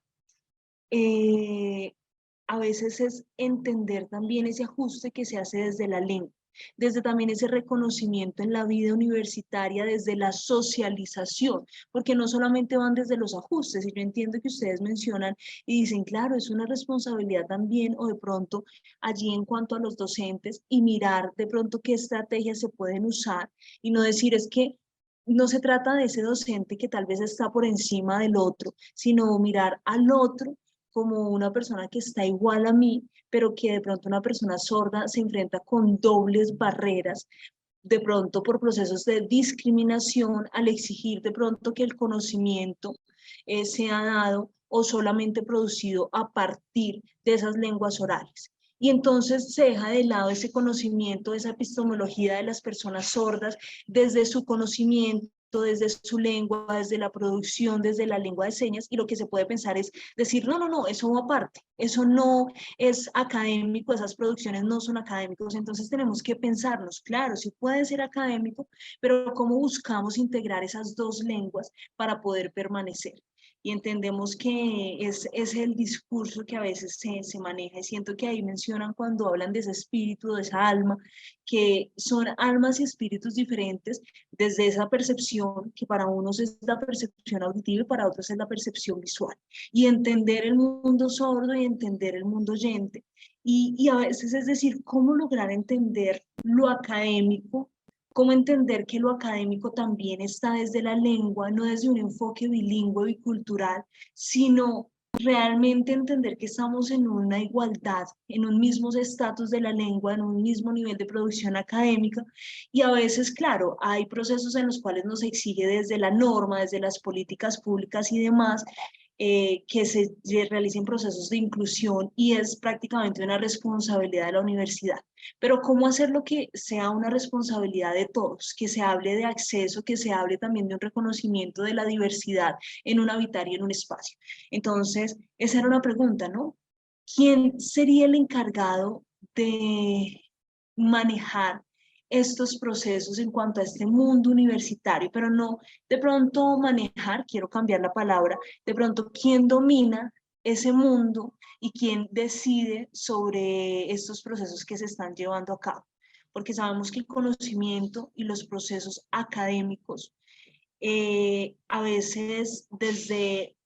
a veces es entender también ese ajuste que se hace desde la lengua, desde también ese reconocimiento en la vida universitaria, desde la socialización, porque no solamente van desde los ajustes, y yo entiendo que ustedes mencionan y dicen, claro, es una responsabilidad también, o de pronto allí en cuanto a los docentes, y mirar de pronto qué estrategias se pueden usar, y no decir es que no se trata de ese docente que tal vez está por encima del otro, sino mirar al otro como una persona que está igual a mí, pero que de pronto una persona sorda se enfrenta con dobles barreras, de pronto por procesos de discriminación al exigir de pronto que el conocimiento sea dado o solamente producido a partir de esas lenguas orales. Y entonces se deja de lado ese conocimiento, esa epistemología de las personas sordas desde su conocimiento, desde su lengua, desde la producción, desde la lengua de señas, y lo que se puede pensar es decir, no, no, no, eso va aparte, eso no es académico, esas producciones no son académicos, entonces tenemos que pensarnos, claro, sí pueden ser académicos, pero ¿cómo buscamos integrar esas dos lenguas para poder permanecer? Y entendemos que es el discurso que a veces se maneja, y siento que ahí mencionan cuando hablan de ese espíritu, de esa alma, que son almas y espíritus diferentes desde esa percepción, que para unos es la percepción auditiva y para otros es la percepción visual, y entender el mundo sordo y entender el mundo oyente, y a veces es decir, cómo lograr entender lo académico, cómo entender que lo académico también está desde la lengua, no desde un enfoque bilingüe, bicultural, sino realmente entender que estamos en una igualdad, en un mismo estatus de la lengua, en un mismo nivel de producción académica, y a veces, claro, hay procesos en los cuales nos exige desde la norma, desde las políticas públicas y demás, que se realicen procesos de inclusión, y es prácticamente una responsabilidad de la universidad. Pero ¿cómo hacerlo que sea una responsabilidad de todos? Que se hable de acceso, que se hable también de un reconocimiento de la diversidad en un habitar y en un espacio. Entonces, esa era una pregunta, ¿no? ¿Quién sería el encargado de manejar estos procesos en cuanto a este mundo universitario? Pero no de pronto manejar, quiero cambiar la palabra, de pronto quién domina ese mundo y quién decide sobre estos procesos que se están llevando a cabo. Porque sabemos que el conocimiento y los procesos académicos, a veces desde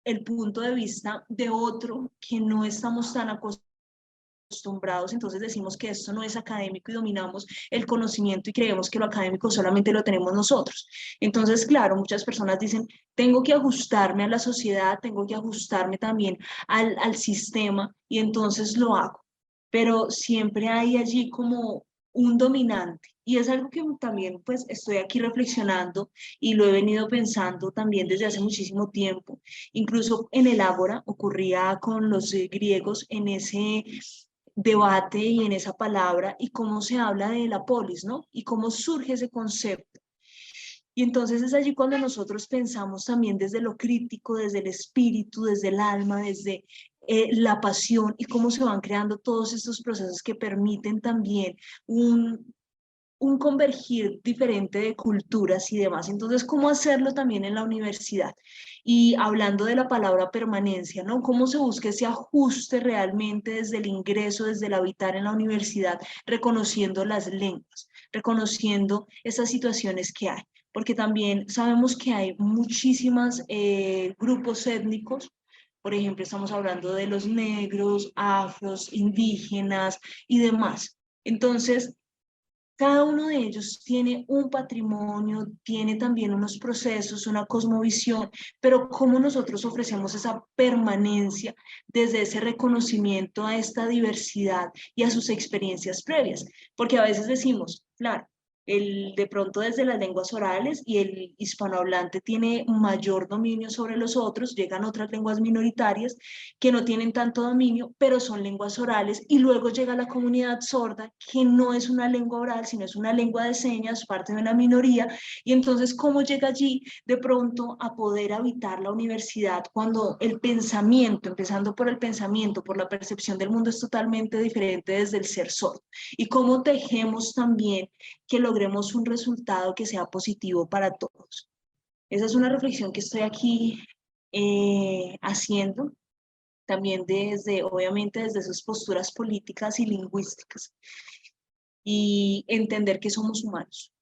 el punto de vista de otro que no estamos tan acostumbrados, entonces decimos que esto no es académico y dominamos el conocimiento y creemos que lo académico solamente lo tenemos nosotros. Entonces, claro, muchas personas dicen, tengo que ajustarme a la sociedad, tengo que ajustarme también al sistema, y entonces lo hago. Pero siempre hay allí como un dominante, y es algo que también pues estoy aquí reflexionando y lo he venido pensando también desde hace muchísimo tiempo. Incluso en el Ágora ocurría con los griegos en ese debate y en esa palabra, y cómo se habla de la polis, ¿no? Y cómo surge ese concepto. Y entonces es allí cuando nosotros pensamos también desde lo crítico, desde el espíritu, desde el alma, desde la pasión, y cómo se van creando todos estos procesos que permiten también un convergir diferente de culturas y demás. Entonces, ¿cómo hacerlo también en la universidad? Y hablando de la palabra permanencia, ¿no? ¿Cómo se busca ese ajuste realmente desde el ingreso, desde el habitar en la universidad, reconociendo las lenguas, reconociendo esas situaciones que hay? Porque también sabemos que hay muchísimos grupos étnicos. Por ejemplo, estamos hablando de los negros, afros, indígenas y demás. Entonces, cada uno de ellos tiene un patrimonio, tiene también unos procesos, una cosmovisión, pero cómo nosotros ofrecemos esa permanencia desde ese reconocimiento a esta diversidad y a sus experiencias previas. Porque a veces decimos, claro, de pronto desde las lenguas orales, y el hispanohablante tiene mayor dominio sobre los otros. Llegan otras lenguas minoritarias que no tienen tanto dominio, pero son lenguas orales, y luego llega la comunidad sorda, que no es una lengua oral, sino es una lengua de señas, parte de una minoría. Y entonces, ¿cómo llega allí de pronto a poder habitar la universidad cuando el pensamiento, empezando por el pensamiento, por la percepción del mundo, es totalmente diferente desde el ser sordo? Y cómo tejemos también que logremos un resultado que sea positivo para todos. Esa es una reflexión que estoy aquí haciendo, también desde, obviamente, desde sus posturas políticas y lingüísticas, y entender que somos humanos.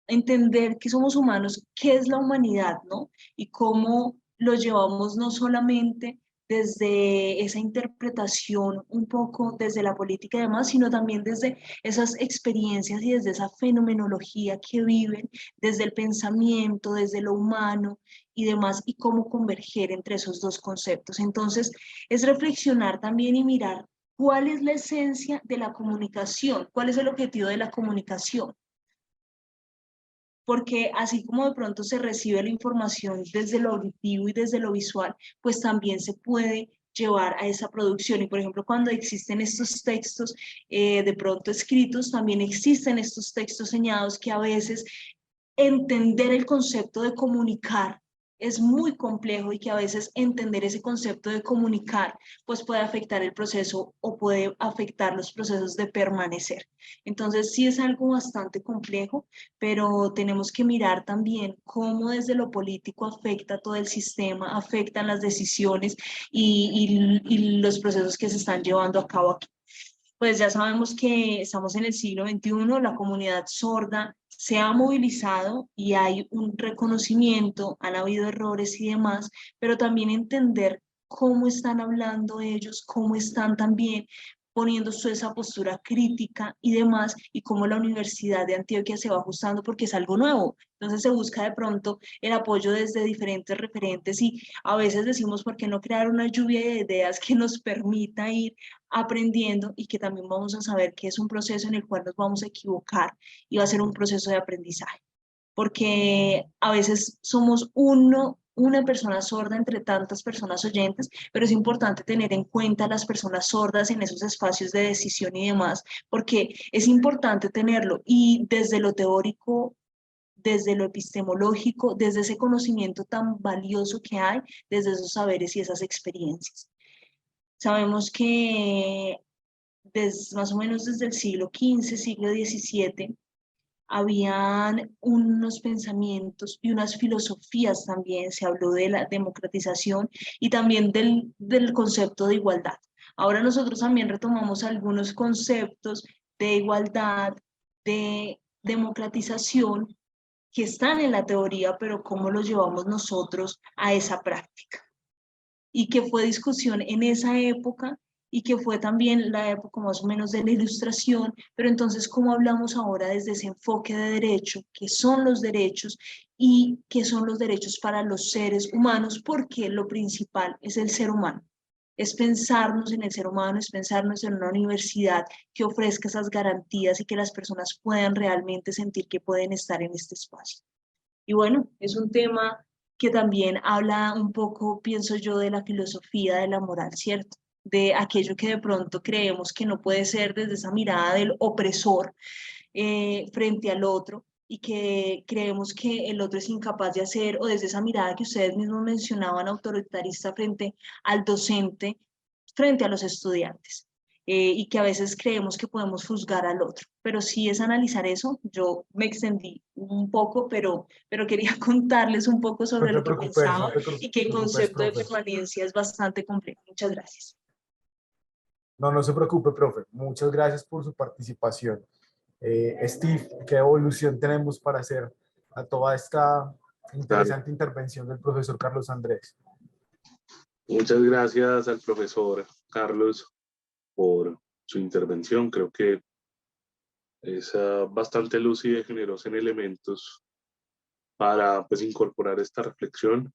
Entender que somos humanos, qué es la humanidad, ¿no? Y cómo lo llevamos no solamente desde esa interpretación, un poco desde la política y demás, sino también desde esas experiencias y desde esa fenomenología que viven, desde el pensamiento, desde lo humano y demás, y cómo converger entre esos dos conceptos. Entonces, es reflexionar también y mirar cuál es la esencia de la comunicación, cuál es el objetivo de la comunicación, porque así como de pronto se recibe la información desde lo auditivo y desde lo visual, pues también se puede llevar a esa producción. Y por ejemplo, cuando existen estos textos de pronto escritos, también existen estos textos señados, que a veces entender el concepto de comunicar es muy complejo, y que a veces entender ese concepto de comunicar pues puede afectar el proceso o puede afectar los procesos de permanecer. Entonces sí es algo bastante complejo, pero tenemos que mirar también cómo desde lo político afecta todo el sistema, afectan las decisiones y los procesos que se están llevando a cabo aquí. Pues ya sabemos que estamos en el siglo XXI, la comunidad sorda se ha movilizado y hay un reconocimiento, han habido errores y demás, pero también entender cómo están hablando ellos, cómo están también poniendo esa postura crítica y demás, y cómo la Universidad de Antioquia se va ajustando, porque es algo nuevo. Entonces se busca de pronto el apoyo desde diferentes referentes, y a veces decimos, ¿por qué no crear una lluvia de ideas que nos permita ir aprendiendo, y que también vamos a saber que es un proceso en el cual nos vamos a equivocar y va a ser un proceso de aprendizaje? Porque a veces somos una persona sorda entre tantas personas oyentes, pero es importante tener en cuenta a las personas sordas en esos espacios de decisión y demás, porque es importante tenerlo, y desde lo teórico, desde lo epistemológico, desde ese conocimiento tan valioso que hay, desde esos saberes y esas experiencias. Sabemos que más o menos desde el siglo XV, siglo XVII, habían unos pensamientos y unas filosofías también. Se habló de la democratización y también del concepto de igualdad. Ahora nosotros también retomamos algunos conceptos de igualdad, de democratización, que están en la teoría, pero cómo los llevamos nosotros a esa práctica. Y que fue discusión en esa época, y que fue también la época más o menos de la Ilustración, pero entonces, ¿cómo hablamos ahora desde ese enfoque de derecho? ¿Qué son los derechos y qué son los derechos para los seres humanos? Porque lo principal es el ser humano. Es pensarnos en el ser humano, es pensarnos en una universidad que ofrezca esas garantías y que las personas puedan realmente sentir que pueden estar en este espacio. Y bueno, es un tema que también habla un poco, pienso yo, de la filosofía de la moral, ¿cierto? De aquello que de pronto creemos que no puede ser desde esa mirada del opresor frente al otro, y que creemos que el otro es incapaz de hacer, o desde esa mirada que ustedes mismos mencionaban, autoritarista frente al docente, frente a los estudiantes. Y que a veces creemos que podemos juzgar al otro, pero sí es analizar eso. Yo me extendí un poco, pero quería contarles un poco No sobre te lo que preocupes, no pensaba, te y que el preocupes, concepto de profe. permanencia es bastante complejo. Muchas gracias. No, no se preocupe, profe. Muchas gracias por su participación. Steve, ¿qué evolución tenemos para hacer a toda esta Claro. interesante intervención del profesor Carlos Andrés? Muchas gracias al profesor Carlos por su intervención. Creo que es bastante lúcida y generosa en elementos para pues, incorporar esta reflexión.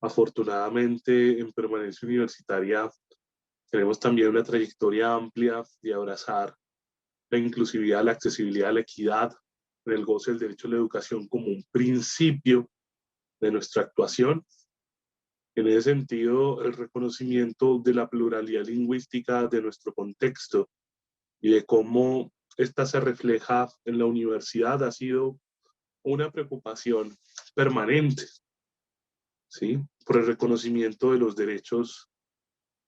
Afortunadamente, en permanencia universitaria tenemos también una trayectoria amplia de abrazar la inclusividad, la accesibilidad, la equidad en el goce del derecho a la educación como un principio de nuestra actuación. En ese sentido, el reconocimiento de la pluralidad lingüística de nuestro contexto y de cómo esta se refleja en la universidad ha sido una preocupación permanente, ¿sí? Por el reconocimiento de los derechos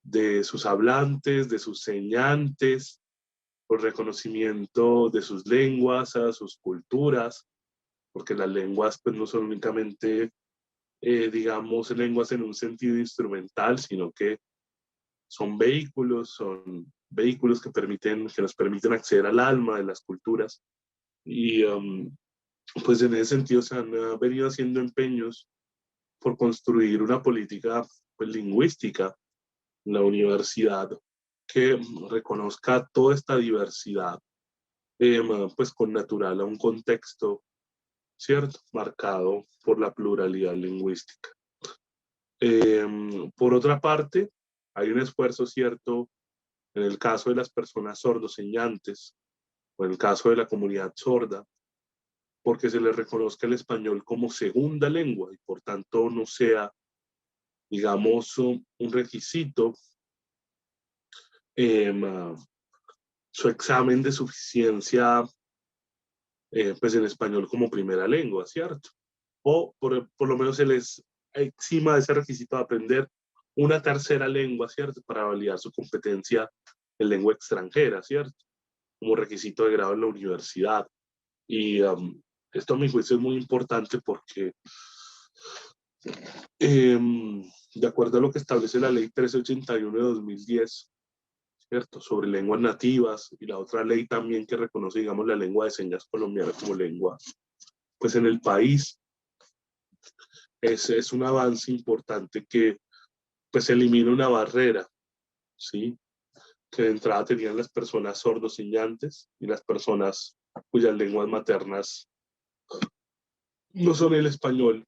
de sus hablantes, de sus señantes, por reconocimiento de sus lenguas, a sus culturas, porque las lenguas pues no son únicamente, digamos, lenguas en un sentido instrumental, sino que son vehículos que nos permiten acceder al alma de las culturas. Y pues en ese sentido se han venido haciendo empeños por construir una política pues, lingüística en la universidad que reconozca toda esta diversidad, pues con natural a un contexto, ¿cierto?, marcado por la pluralidad lingüística. Por otra parte, hay un esfuerzo, ¿cierto?, en el caso de las personas sordoseñantes o en el caso de la comunidad sorda, porque se les reconozca el español como segunda lengua y por tanto no sea, digamos, un requisito su examen de suficiencia pues en español como primera lengua, ¿cierto? O por lo menos se les exima de ese requisito de aprender una tercera lengua, ¿cierto? Para validar su competencia en lengua extranjera, ¿cierto? Como requisito de grado en la universidad. Y esto a mi juicio es muy importante porque de acuerdo a lo que establece la ley 1381 de 2010, ¿cierto?, sobre lenguas nativas, y la otra ley también que reconoce, digamos, la lengua de señas colombiana como lengua, pues en el país es un avance importante que pues elimina una barrera, ¿sí?, que de entrada tenían las personas sordoseñantes y las personas cuyas lenguas maternas no son el español,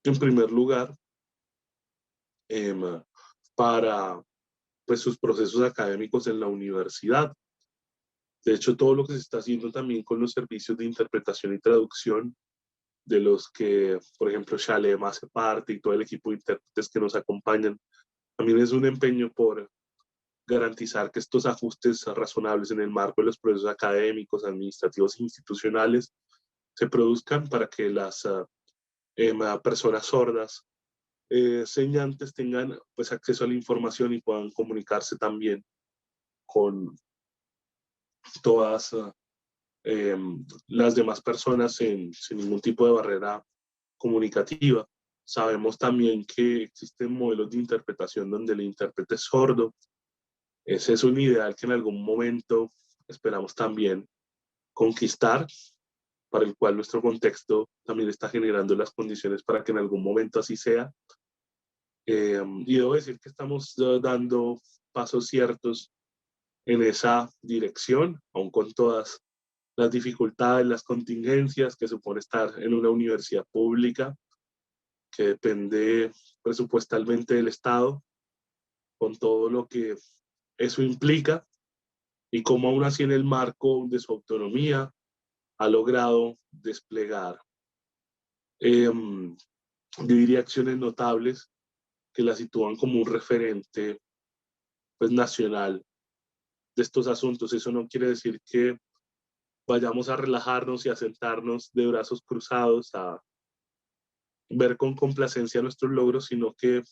en primer lugar, para pues, sus procesos académicos en la universidad. De hecho, todo lo que se está haciendo también con los servicios de interpretación y traducción, de los que, por ejemplo, Shalem hace parte y todo el equipo de intérpretes que nos acompañan, también es un empeño por garantizar que estos ajustes razonables en el marco de los procesos académicos, administrativos e institucionales se produzcan para que las personas sordas, señantes, tengan pues, acceso a la información y puedan comunicarse también con todas las demás personas sin ningún tipo de barrera comunicativa. Sabemos también que existen modelos de interpretación donde el intérprete es sordo. Ese es un ideal que en algún momento esperamos también conquistar, para el cual nuestro contexto también está generando las condiciones para que en algún momento así sea. Y debo decir que estamos dando pasos ciertos en esa dirección, aún con todas las dificultades, las contingencias que supone estar en una universidad pública que depende presupuestalmente del Estado, con todo lo que eso implica y cómo aún así en el marco de su autonomía ha logrado desplegar, yo diría, acciones notables que la sitúan como un referente pues, nacional de estos asuntos. Eso no quiere decir que vayamos a relajarnos y a sentarnos de brazos cruzados a ver con complacencia nuestros logros, sino que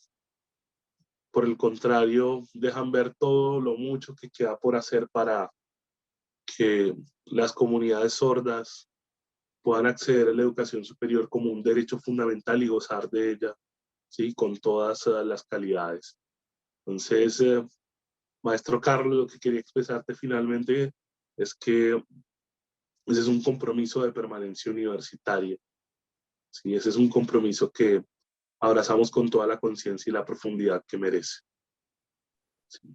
por el contrario dejan ver todo lo mucho que queda por hacer para que las comunidades sordas puedan acceder a la educación superior como un derecho fundamental y gozar de ella, ¿sí?, con todas las calidades. Entonces, maestro Carlos, lo que quería expresarte finalmente es que ese es un compromiso de permanencia universitaria, ¿sí? Ese es un compromiso que abrazamos con toda la conciencia y la profundidad que merece. ¿Sí?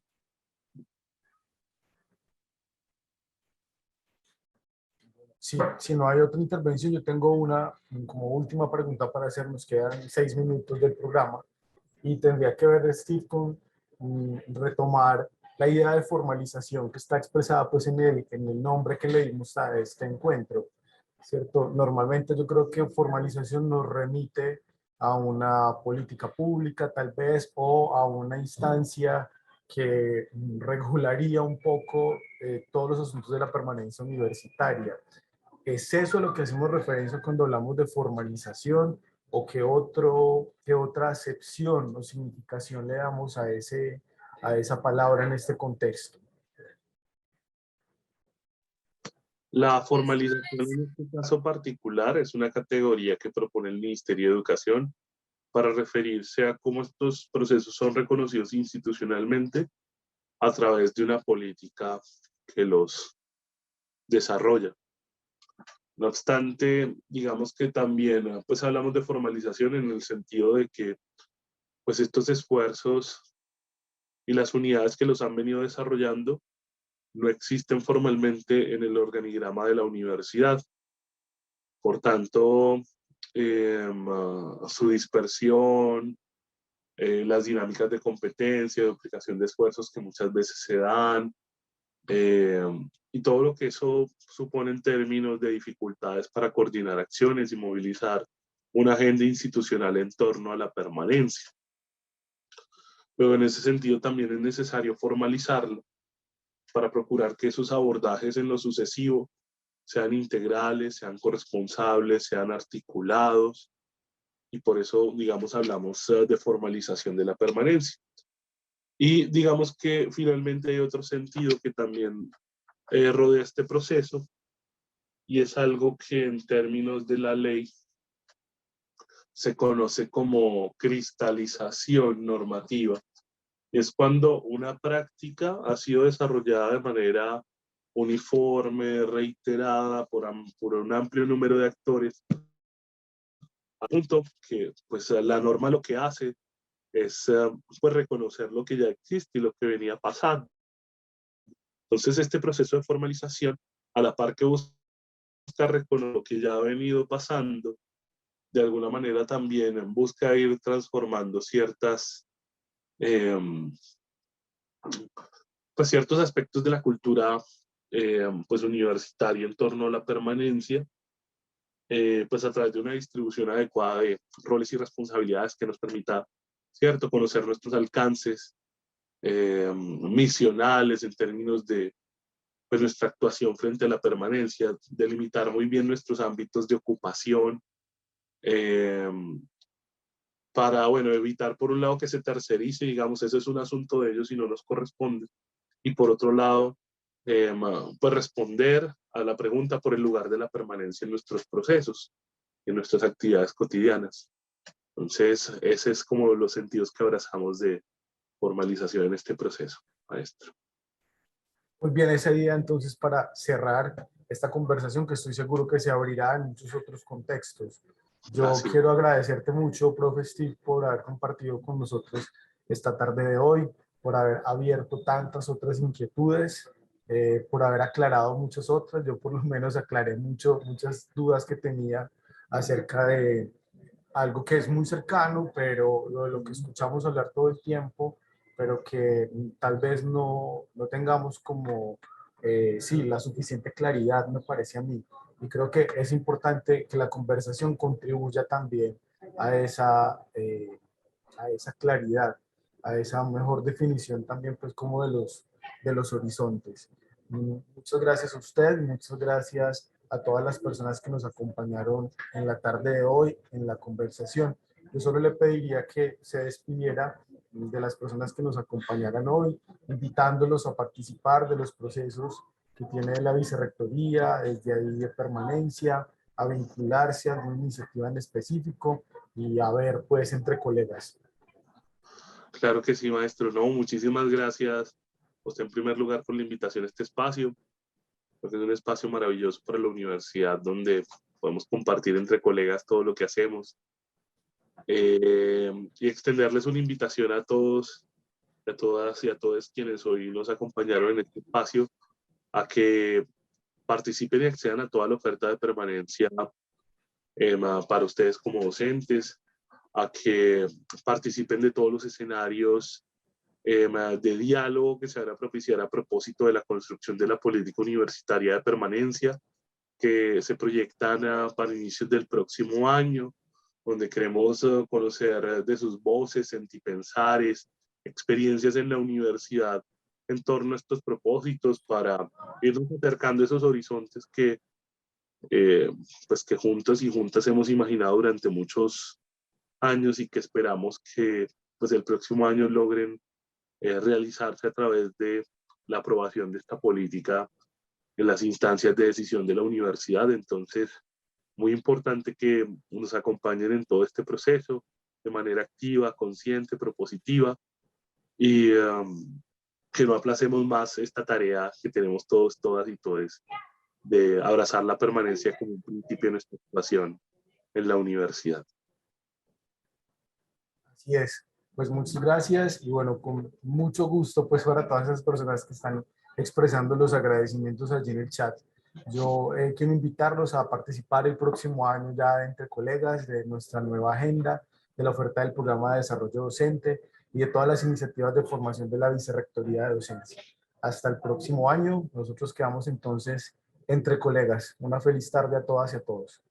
Sí, si no hay otra intervención, yo tengo una como última pregunta para hacer. Nos quedan 6 minutos del programa y tendría que ver, Steve, con retomar la idea de formalización que está expresada pues, en el nombre que le dimos a este encuentro. ¿cierto? Normalmente yo creo que formalización nos remite a una política pública tal vez o a una instancia que regularía un poco todos los asuntos de la permanencia universitaria. ¿Es eso a lo que hacemos referencia cuando hablamos de formalización o qué otra acepción o significación le damos a esa palabra en este contexto? La formalización en este caso particular es una categoría que propone el Ministerio de Educación para referirse a cómo estos procesos son reconocidos institucionalmente a través de una política que los desarrolla. No obstante, digamos que también pues hablamos de formalización en el sentido de que pues estos esfuerzos y las unidades que los han venido desarrollando no existen formalmente en el organigrama de la universidad. Por tanto, su dispersión, las dinámicas de competencia, de duplicación de esfuerzos que muchas veces se dan, y todo lo que eso supone en términos de dificultades para coordinar acciones y movilizar una agenda institucional en torno a la permanencia. Pero en ese sentido también es necesario formalizarlo para procurar que esos abordajes en lo sucesivo sean integrales, sean corresponsables, sean articulados, y por eso, digamos, hablamos de formalización de la permanencia. Y digamos que finalmente hay otro sentido que también rodea este proceso, y es algo que en términos de la ley se conoce como cristalización normativa. Es cuando una práctica ha sido desarrollada de manera uniforme, reiterada por un amplio número de actores, a punto que pues, la norma lo que hace es pues, reconocer lo que ya existe y lo que venía pasando. Entonces, este proceso de formalización, a la par que busca reconocer lo que ya ha venido pasando, de alguna manera también busca ir transformando eh, pues ciertos aspectos de la cultura pues universitaria en torno a la permanencia, pues a través de una distribución adecuada de roles y responsabilidades que nos permita, ¿cierto?, conocer nuestros alcances misionales en términos de pues, nuestra actuación frente a la permanencia, delimitar muy bien nuestros ámbitos de ocupación, eh, para, bueno, evitar por un lado que se tercerice, digamos, ese es un asunto de ellos y no nos corresponde, y por otro lado, pues responder a la pregunta por el lugar de la permanencia en nuestros procesos, en nuestras actividades cotidianas. Entonces, ese es como los sentidos que abrazamos de formalización en este proceso, maestro. Muy bien, esa idea entonces para cerrar esta conversación que estoy seguro que se abrirá en muchos otros contextos. Yo Así. quiero agradecerte mucho, profe Steve, por haber compartido con nosotros esta tarde de hoy, por haber abierto tantas otras inquietudes, por haber aclarado muchas otras. Yo por lo menos aclaré muchas dudas que tenía acerca de algo que es muy cercano, pero lo que escuchamos hablar todo el tiempo, pero que tal vez no tengamos como, sí, la suficiente claridad, me parece a mí. Y creo que es importante que la conversación contribuya también a esa claridad, a esa mejor definición también, pues, como de los horizontes. Muchas gracias a usted, muchas gracias a todas las personas que nos acompañaron en la tarde de hoy en la conversación. Yo solo le pediría que se despidiera de las personas que nos acompañaran hoy, invitándolos a participar de los procesos que tiene la vicerrectoría, desde ahí de permanencia, a vincularse a alguna iniciativa en específico y a ver, pues, entre colegas. Claro que sí, maestro. No, muchísimas gracias a usted en primer lugar por la invitación a este espacio, porque es un espacio maravilloso para la universidad donde podemos compartir entre colegas todo lo que hacemos, y extenderles una invitación a todos, a todas y a todos quienes hoy nos acompañaron en este espacio a que participen y accedan a toda la oferta de permanencia para ustedes como docentes, a que participen de todos los escenarios de diálogo que se van a propiciar a propósito de la construcción de la política universitaria de permanencia, que se proyectan para inicios del próximo año, donde queremos conocer de sus voces, sentipensares, experiencias en la universidad en torno a estos propósitos para irnos acercando a esos horizontes pues que juntos y juntas hemos imaginado durante muchos años y que esperamos que pues el próximo año logren realizarse a través de la aprobación de esta política en las instancias de decisión de la universidad. Entonces, muy importante que nos acompañen en todo este proceso de manera activa, consciente, propositiva y que no aplacemos más esta tarea que tenemos todos, todas y todes de abrazar la permanencia como un principio de nuestra ocupación en la universidad. Así es. Pues muchas gracias y bueno, con mucho gusto pues para todas esas personas que están expresando los agradecimientos allí en el chat. Yo quiero invitarlos a participar el próximo año ya entre colegas de nuestra nueva agenda, de la oferta del programa de desarrollo docente y de todas las iniciativas de formación de la Vicerrectoría de Docencia. Hasta el próximo año, nosotros quedamos entonces entre colegas. Una feliz tarde a todas y a todos.